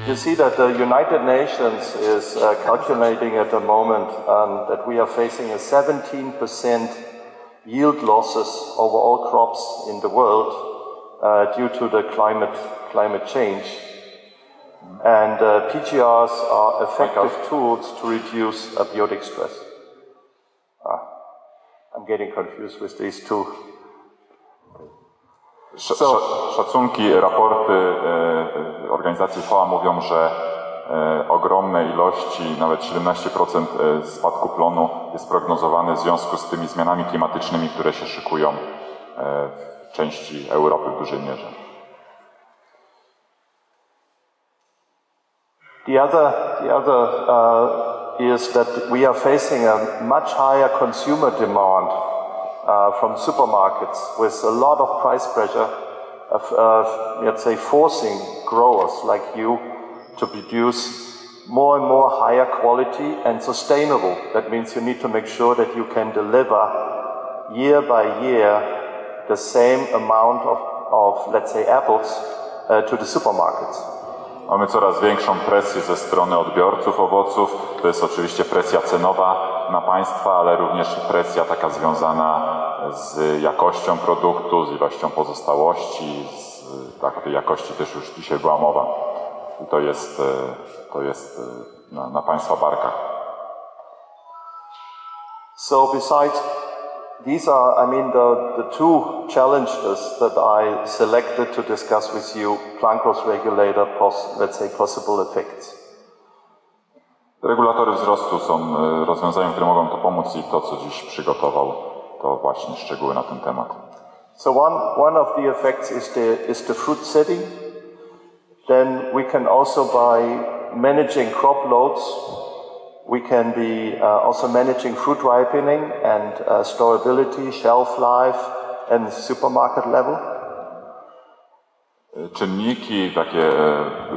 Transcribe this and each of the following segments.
You see that the United Nations is calculating at the moment that we are facing a 17% yield losses over all crops in the world due to the climate change. And PGRs are effective tools to reduce abiotic stress. I'm getting confused with these two. Szacunki, raporty organizacji FAO mówią, że ogromne ilości, nawet 17% spadku plonu jest prognozowane w związku z tymi zmianami klimatycznymi, które się szykują w części Europy w dużej mierze. The other is that we are facing a much higher consumer demand from supermarkets with a lot of price pressure of, let's say, forcing growers like you to produce more and more higher quality and sustainable. That means you need to make sure that you can deliver year by year the same amount of let's say, apples to the supermarkets. Mamy coraz większą presję ze strony odbiorców owoców. To jest oczywiście presja cenowa na państwa, ale również presja taka związana z jakością produktu, z ilością pozostałości, o tej jakości też już dzisiaj była mowa. I to jest na państwa barkach. So besides, these are, the two challenges that I selected to discuss with you, plant growth regulator, let's say, possible effects. Regulatory wzrostu są rozwiązaniem, które mogą to pomóc i to, co dziś przygotował, to właśnie szczegóły na ten temat. So one of the effects is the fruit setting. Then we can also, by managing crop loads, we can be also managing fruit ripening and storability, shelf life, and supermarket level. Czynniki, takie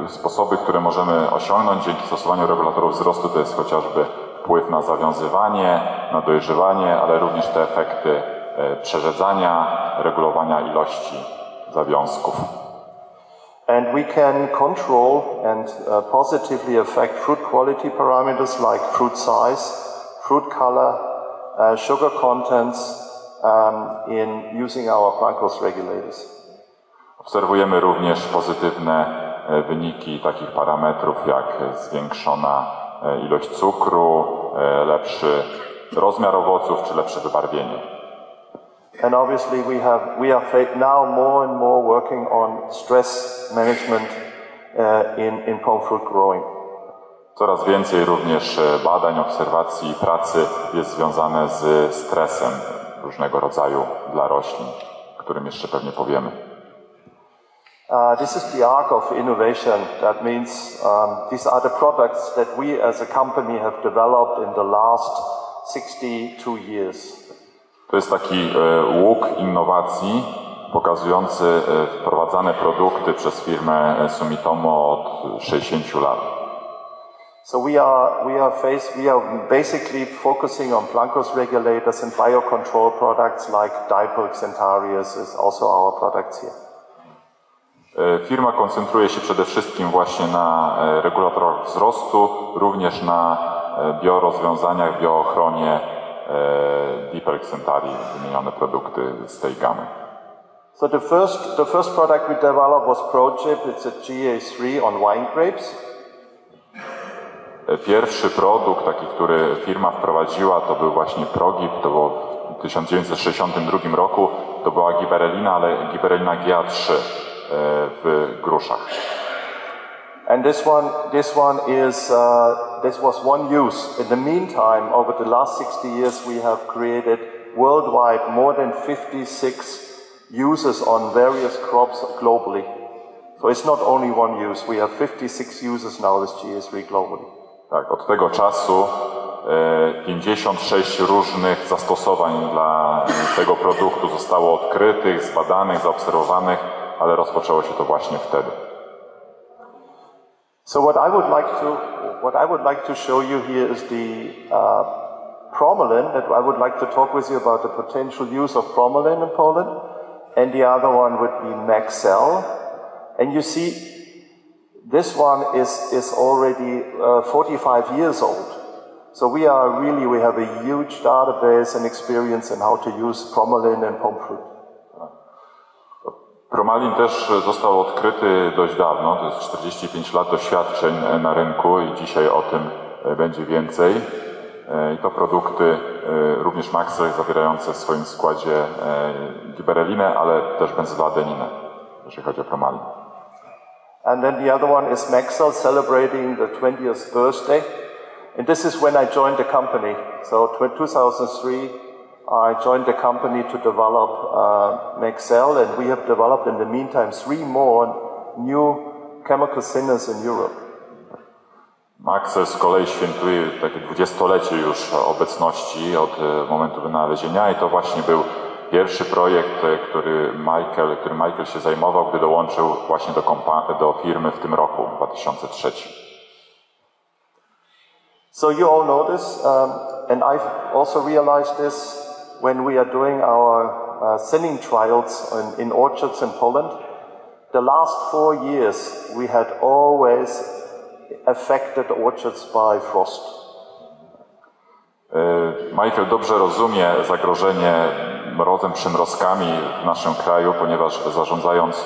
sposoby, które możemy osiągnąć dzięki stosowaniu regulatorów wzrostu, to jest chociażby wpływ na zawiązywanie, na dojrzewanie, ale również te efekty przerzedzania, regulowania ilości zawiązków. And we can control and positively affect fruit quality parameters like fruit size, fruit color, sugar contents in using our plant growth regulators. Obserwujemy również pozytywne wyniki takich parametrów jak zwiększona ilość cukru, lepszy rozmiar owoców czy lepsze wybarwienie. And obviously we are now more and more working on stress management in palm fruit growing. Coraz więcej również badań, obserwacji i pracy jest związane z stresem różnego rodzaju dla roślin, o którym jeszcze pewnie powiemy. This is the arc of innovation. That means these are the products that we as a company have developed in the last 62 years. To jest taki łuk innowacji pokazujący wprowadzane produkty przez firmę Sumitomo od 60 lat. So we are basically focusing on plant growth regulators and biocontrol products like Dipel, Xentarius is also our products here. Firma koncentruje się przede wszystkim właśnie na regulatorach wzrostu, również na biorozwiązaniach, bioochronie, Dipel, Xentari, wymienione produkty z tej gamy. So the first product we developed was ProChip. It's a GA3 on wine grapes. Pierwszy produkt, taki, który firma wprowadziła, to był właśnie ProGip, to było w 1962 roku. To była giberelina, ale giberelina GA3 w gruszach. And this was one use. In the meantime, over the last 60 years, we have created worldwide more than 56 uses on various crops globally. So it's not only one use. We have 56 uses now with GA3 globally. Tak, od tego czasu 56 różnych zastosowań dla tego produktu zostało odkrytych, zbadanych, zaobserwowanych, ale rozpoczęło się to właśnie wtedy. So what I would like to show you here is the Promelin, that I would like to talk with you about the potential use of Promelin in Poland, and the other one would be Maxell. And you see, This one is already 45 years old. So we have a huge database and experience in how to use Promalin and Pomfret. Promalin też został odkryty dość dawno, to jest 45 lat doświadczeń na rynku i dzisiaj o tym będzie więcej. I to produkty również Maxel zawierające w swoim składzie giberelinę, ale też benzyloadeninę, jeżeli chodzi o Promalin. And then the other one is Maxel celebrating the 20th birthday. And this is when I joined the company. So 2003, I joined the company to develop Maxel, and we have developed in the meantime 3 more new chemical thinners in Europe. Maxel z kolei świętuje takie 20-lecie już obecności od momentu wynalezienia i to właśnie był pierwszy projekt, którym Michael się zajmował, gdy dołączył właśnie do firmy w tym roku, 2003. So you all know this, and I've also realized this when we are doing our thinning trials in orchards in Poland. The last 4 years we had always affected orchards by frost. Michael dobrze rozumie zagrożenie mrozem, przymrozkami w naszym kraju, ponieważ zarządzając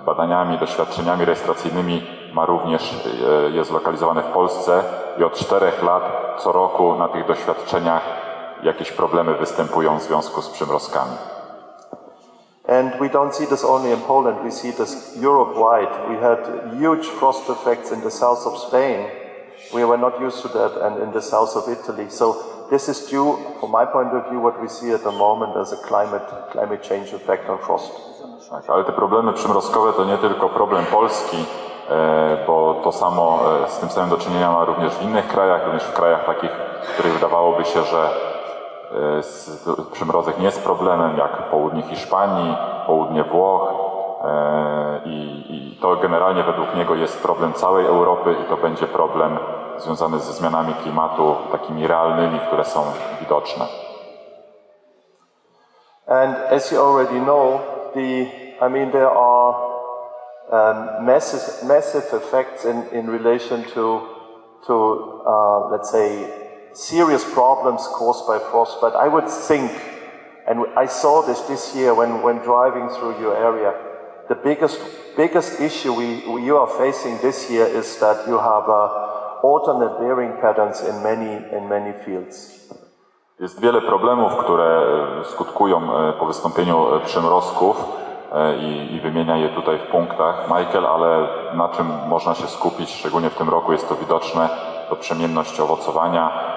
badaniami, doświadczeniami rejestracyjnymi jest zlokalizowany w Polsce i od 4 lat co roku na tych doświadczeniach jakieś problemy występują w związku z przymrozkami. And we don't see this only in Poland, we see this Europe-wide. We had huge frost effects in the south of Spain. We were not used to that, and in the south of Italy. So this is due, from my point of view, what we see at the moment as a climate change effect on frost. Tak, ale te problemy przymrozkowe to nie tylko problem Polski, bo to samo, z tym samym do czynienia ma również w innych krajach, również w krajach takich, w których wydawałoby się, że przymrozek nie jest problemem, jak południe Hiszpanii, południe Włoch i to generalnie według niego jest problem całej Europy i to będzie problem związany ze zmianami klimatu takimi realnymi, które są widoczne. And as you already know, there are massive effects in relation to let's say, serious problems caused by frost. But I would think, and I saw this year when driving through your area, the biggest issue you are facing this year is that you have alternate bearing patterns in many fields. Jest wiele problemów, które skutkują po wystąpieniu przymrozków i wymienia je tutaj w punktach Michael, ale na czym można się skupić, szczególnie w tym roku jest to widoczne, to przemienność owocowania.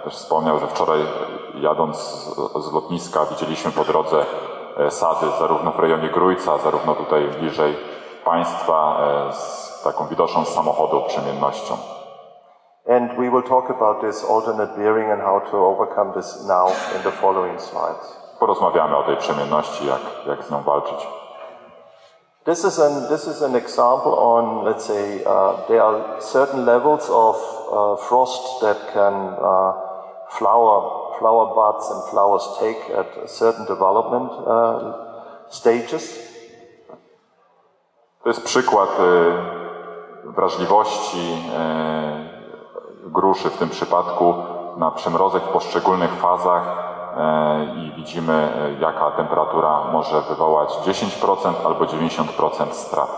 Też wspomniał, że wczoraj jadąc z lotniska widzieliśmy po drodze sady zarówno w rejonie Grójca, zarówno tutaj bliżej państwa z taką widoczną z samochodu przemiennością. And we will talk about this alternate bearing and how to overcome this now in the following slides. Porozmawiamy o tej przemienności, jak z nią walczyć. This is an example on, let's say, there are certain levels of frost that can flower buds and flowers take at certain development stages. To jest przykład wrażliwości gruszy w tym przypadku na przymrozek w poszczególnych fazach i widzimy, jaka temperatura może wywołać 10% albo 90% strat.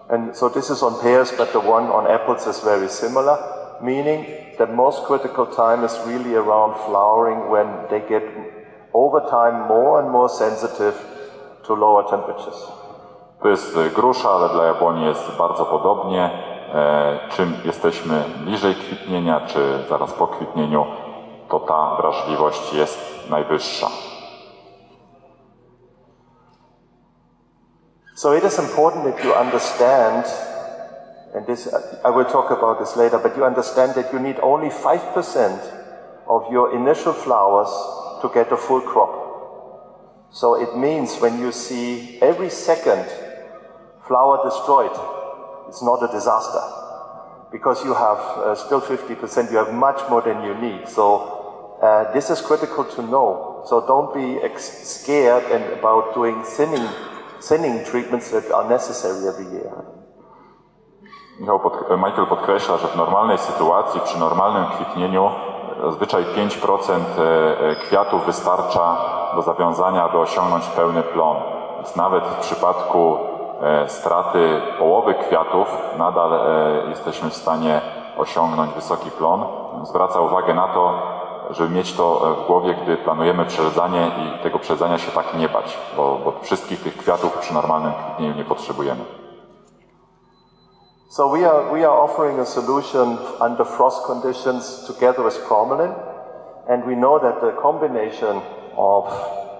And so this is on pears, but the one on apples is very similar, meaning the most critical time is really around flowering, when they get over time more and more sensitive to lower temperatures. To jest grusza, ale dla jabłoni jest bardzo podobnie. Czym jesteśmy bliżej kwitnienia, czy zaraz po kwitnieniu, to ta wrażliwość jest najwyższa. So it is important that you understand, and this I will talk about this later, but you understand that you need only 5% of your initial flowers to get a full crop. So it means when you see every second flower destroyed, it's not a disaster, because you have still 50%, you have much more than you need. So this is critical to know. So don't be scared about doing thinning treatments that are necessary every year. Michael podkreśla, że w normalnej sytuacji, przy normalnym kwitnieniu zazwyczaj 5% kwiatów wystarcza do zawiązania, aby osiągnąć pełny plon. Więc nawet w przypadku straty połowy kwiatów nadal jesteśmy w stanie osiągnąć wysoki plon. Zwraca uwagę na to, żeby mieć to w głowie, gdy planujemy przeradzanie i tego przeradzania się tak nie bać, bo wszystkich tych kwiatów przy normalnym kwitnieniu nie potrzebujemy. So we are offering a solution under frost conditions together with Promelin, and we know that the combination of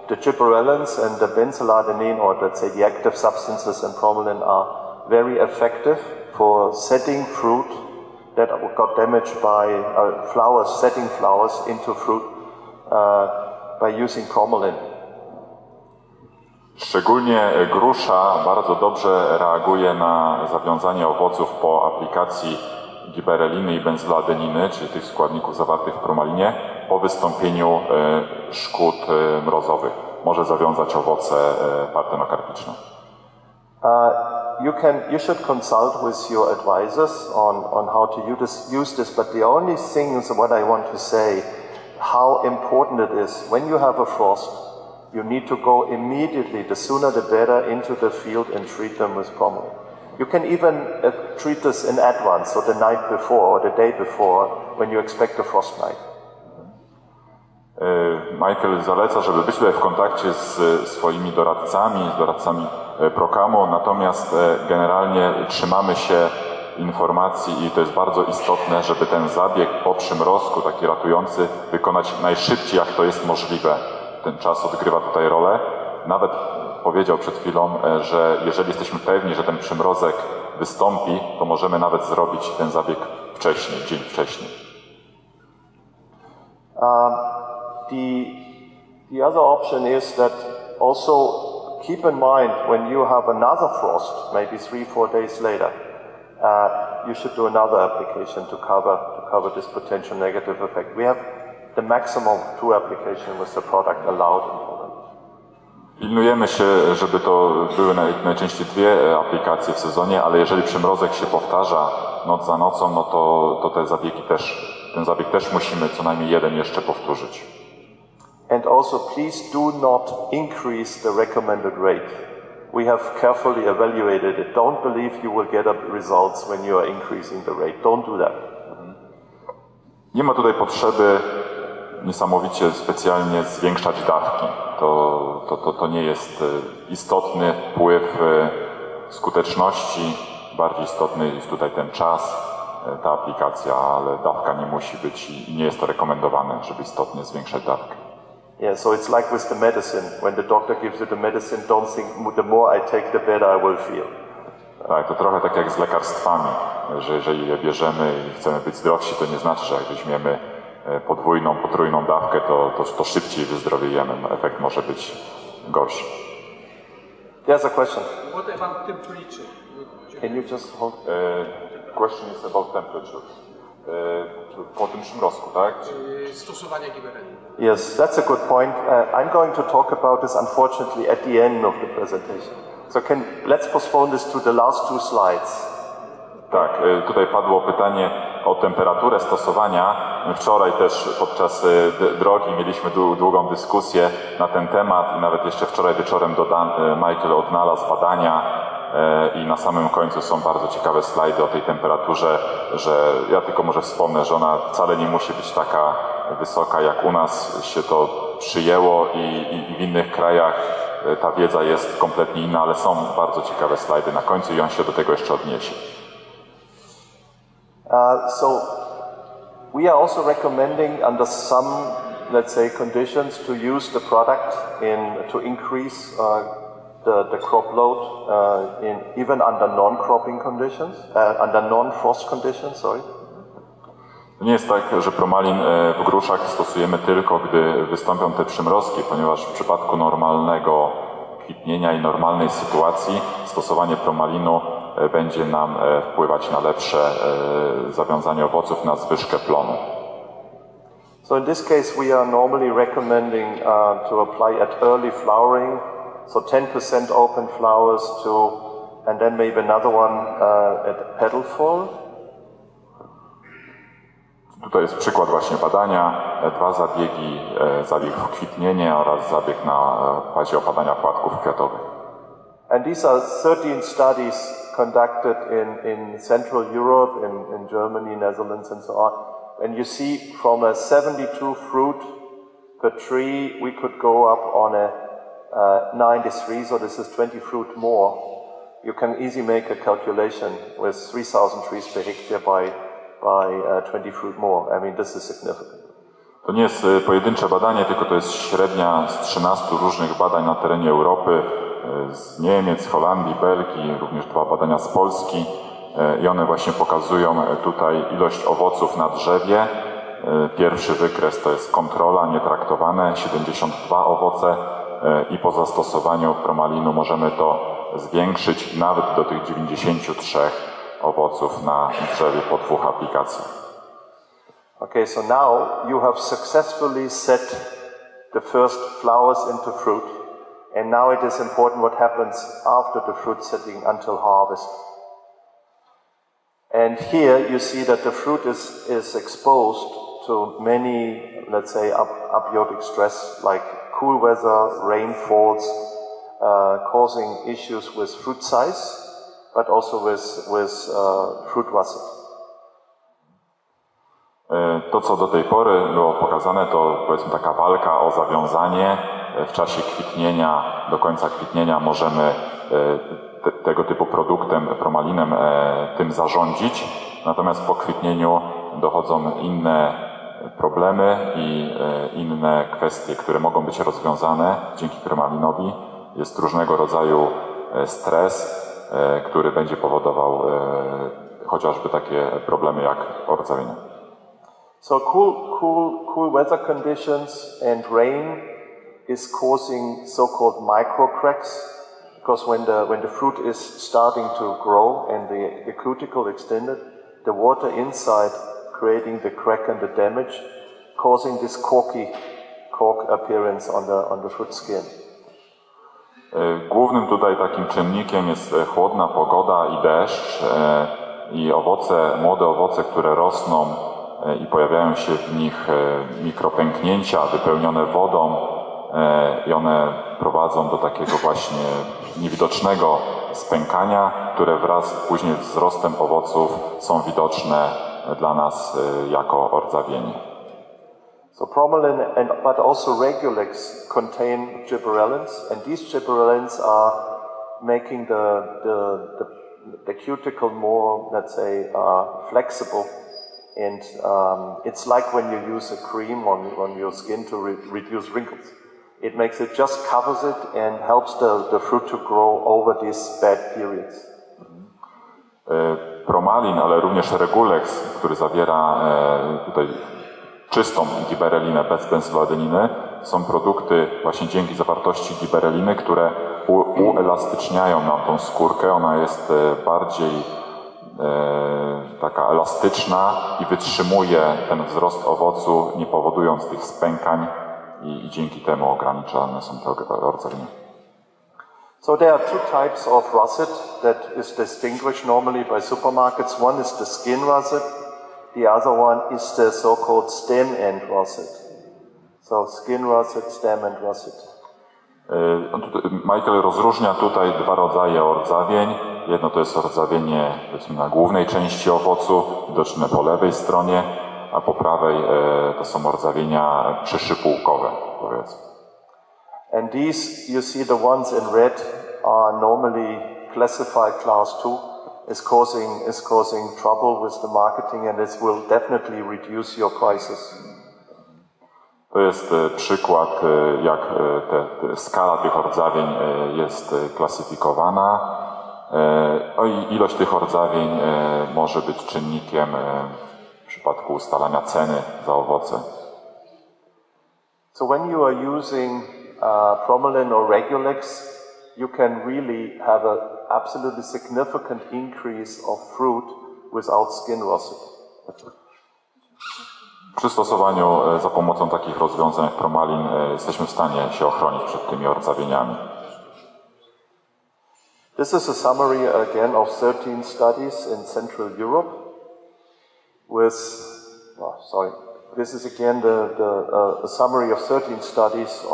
the gibberellins and the benzyladenine, or let's say the active substances in Promelin, are very effective for setting fruit that got damaged by flowers, setting flowers into fruit by using Promelin. Szczególnie grusza bardzo dobrze reaguje na zawiązanie owoców po aplikacji gibberelliny i benzyladeniny, czyli tych składników zawartych w promalinie, po wystąpieniu szkód mrozowych. Może zawiązać owoce partenokarpiczne. You should consult with your advisors on how to use this, but the only thing is what I want to say, how important it is when you have a frost. You need to go immediately, the sooner the better, into the field and treat them with Promelin. You can even treat this in advance, so the night before or the day before, when you expect a frost night. Michael zaleca, żeby być tutaj w kontakcie z swoimi doradcami, z doradcami Procamu, natomiast generalnie trzymamy się informacji i to jest bardzo istotne, żeby ten zabieg po przymrozku, taki ratujący, wykonać najszybciej, jak to jest możliwe. Ten czas odgrywa tutaj rolę. Nawet powiedział przed chwilą, że jeżeli jesteśmy pewni, że ten przymrozek wystąpi, to możemy nawet zrobić ten zabieg wcześniej, dzień wcześniej. The other option is that also keep in mind when you have another frost, maybe 3-4 days later, you should do another application to cover this potential negative effect. We have the maximum 2 applications with the product allowed in Poland. Pilnujemy się, żeby to były najczęściej 2 aplikacje w sezonie, ale jeżeli przymrozek się powtarza noc za nocą, no to ten zabieg też musimy co najmniej 1 jeszcze powtórzyć. And also please do not increase the recommended rate. We have carefully evaluated it. Don't believe you will get results when you are increasing the rate. Don't do that. Nie ma tutaj potrzeby niesamowicie specjalnie zwiększać dawki. To nie jest istotny wpływ skuteczności. Bardziej istotny jest tutaj ten czas, ta aplikacja, ale dawka nie musi być i nie jest to rekomendowane, żeby istotnie zwiększać dawkę. Yeah, so it's like with the medicine. When the doctor gives you the medicine, don't think the more I take, the better I will feel. Tak, to trochę tak jak z lekarstwami, że jeżeli je bierzemy i chcemy być zdrowsi, to nie znaczy, że jak weźmiemy podwójną, potrójną dawkę, to szybciej wyzdrowiejemy. Efekt może być gorszy. There's a question. What about temperature? Can you just hold? Question is about temperature. Po tym przymrozku, tak? Stosowania gibberelliny. Yes, that's a good point. I'm going to talk about this unfortunately at the end of the presentation. So let's postpone this to the last 2 slides. Tak, tutaj padło pytanie o temperaturę stosowania. Wczoraj też podczas drogi mieliśmy długą dyskusję na ten temat i nawet jeszcze wczoraj wieczorem Michael odnalazł badania i na samym końcu są bardzo ciekawe slajdy o tej temperaturze, że ja tylko może wspomnę, że ona wcale nie musi być taka wysoka, jak u nas się to przyjęło i w innych krajach ta wiedza jest kompletnie inna, ale są bardzo ciekawe slajdy na końcu i on się do tego jeszcze odniesie. So we are also recommending under some, let's say, conditions to use the product to increase the crop load even under non-cropping conditions, under non-frost conditions, sorry. Nie jest tak, że promalin w gruszach stosujemy tylko, gdy wystąpią te przymrozki, ponieważ w przypadku normalnego kwitnienia i normalnej sytuacji stosowanie promalinu będzie nam wpływać na lepsze zawiązanie owoców, na zwyżkę plonu. So in this case we are normally recommending to apply at early flowering, so 10% open flowers to And then maybe another one at petalfold. Tutaj jest przykład właśnie badania, dwa zabiegi, zabieg w kwitnienie oraz zabieg na fazie opadania płatków kwiatowych. And these are 13 studies conducted in Central Europe, in Germany, Netherlands and so on. And you see from a 72 fruit per tree, we could go up on a 93, so this is 20 fruit more. You can easily make a calculation with 3,000 trees per hectare by 20 fruit more. I mean, this is significant. To nie jest pojedyncze badanie, tylko to jest średnia z 13 różnych badań na terenie Europy, z Niemiec, Holandii, Belgii, również 2 badania z Polski i one właśnie pokazują tutaj ilość owoców na drzewie. Pierwszy wykres to jest kontrola, nietraktowane, 72 owoce i po zastosowaniu promalinu możemy to zwiększyć nawet do tych 93 owoców na drzewie po 2 aplikacjach. Okay, so now you have successfully set the first flowers into fruit, and now it is important what happens after the fruit setting until harvest. And here you see that the fruit is exposed to many, let's say, abiotic stress, like cool weather, rainfalls, causing issues with fruit size, but also with fruit russet. To, co do tej pory było pokazane, to powiedzmy taka walka o zawiązanie. W czasie kwitnienia, do końca kwitnienia możemy tego typu produktem, promalinem, tym zarządzić. Natomiast po kwitnieniu dochodzą inne problemy i inne kwestie, które mogą być rozwiązane dzięki promalinowi. Jest różnego rodzaju stres, który będzie powodował chociażby takie problemy jak ordzawienie. So cool weather conditions and rain is causing so-called microcracks, because when the fruit is starting to grow and the cuticle extended, the water inside creating the crack and the damage, causing this cork appearance on the fruit skin. Głównym tutaj takim czynnikiem jest chłodna pogoda i deszcz i młode owoce, które rosną i pojawiają się w nich mikropęknięcia wypełnione wodą i one prowadzą do takiego właśnie niewidocznego spękania, które wraz później z wzrostem owoców są widoczne dla nas jako ordzawienie. So promalin but also Regulex contain gibberellins, and these gibberellins are making the cuticle more, let's say, flexible. And it's like when you use a cream on your skin to reduce wrinkles. It makes it, just covers it and helps the fruit to grow over these bad periods. Promalin, ale również Regulex, który zawiera tutaj czystą giberelinę bez benzyloadeniny, są produkty właśnie dzięki zawartości gibereliny, które uelastyczniają nam tą skórkę. Ona jest bardziej taka elastyczna i wytrzymuje ten wzrost owocu, nie powodując tych spękań i dzięki temu ograniczane są te ordzawienie. So there are 2 types of russet that is distinguished normally by supermarkets. One is the skin russet, the other one is the so-called stem end russet. So skin russet, stem end russet. Michael rozróżnia tutaj 2 rodzaje ordzawień. Jedno to jest ordzawienie, powiedzmy, na głównej części owocu, widoczne po lewej stronie, a po prawej to są ordzawienia przyszypułkowe, powiedzmy. And these, you see the ones in red are normally classified class 2, is causing trouble with the marketing, and this will definitely reduce your prices. To jest przykład, jak skala tych ordzawień jest klasyfikowana. I ilość tych ordzawień może być czynnikiem w przypadku ustalania ceny za owoce. So when you are using promalin or Regulex, you can really have an absolutely significant increase of fruit without skin russet. Przy stosowaniu za pomocą takich rozwiązań jak promalin jesteśmy w stanie się ochronić przed tymi ordzawieniami. This is a summary again of 13 studies in Central Europe This is again a summary of 13 studies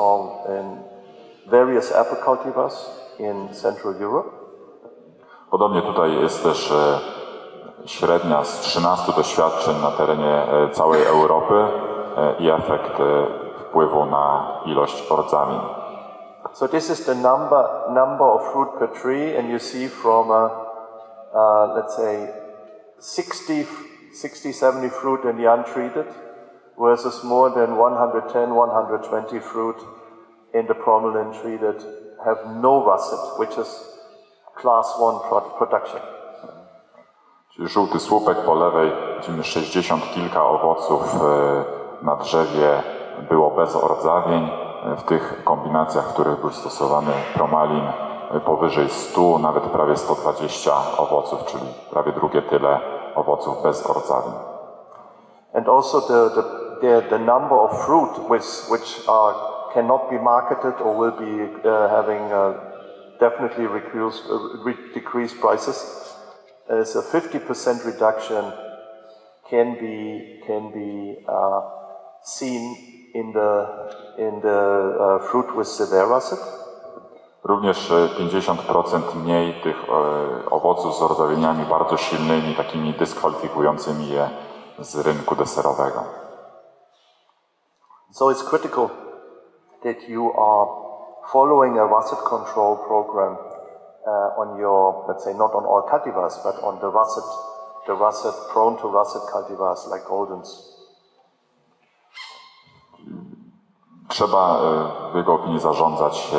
in various apple cultivars in Central Europe. Podobnie tutaj jest też średnia z 13 doświadczeń na terenie całej Europy i efekt wpływu na ilość ordzawień. So this is the number of fruit per tree, and you see from let's say 60-70 fruit in the untreated versus more than 110-120 fruit in the prominent treated have no russet, which is class 1 production. Czyli żółty słupek po lewej, widzimy 60 kilka owoców na drzewie było bez ordzawień. W tych kombinacjach, w których był stosowany promalin, powyżej 100, nawet prawie 120 owoców, czyli prawie drugie tyle owoców bez ordzawień. And also the number of fruit which cannot be marketed or will be having definitely decreased prices is a 50% reduction can be seen in the fruit with severe russet. Również 50% mniej tych owoców z ordzawieniami bardzo silnymi, takimi dyskwalifikującymi je z rynku deserowego. So it's critical that you are following a russet control program on your, let's say, not on all cultivars, but on the russet prone to russet cultivars like Goldens. Trzeba w jego opinii zarządzać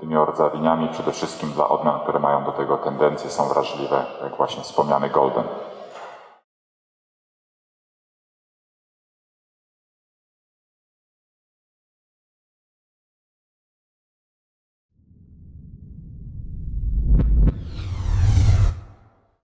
tymi ordzawieniami, przede wszystkim dla odmian, które mają do tego tendencje, są wrażliwe, jak właśnie wspomniany Golden.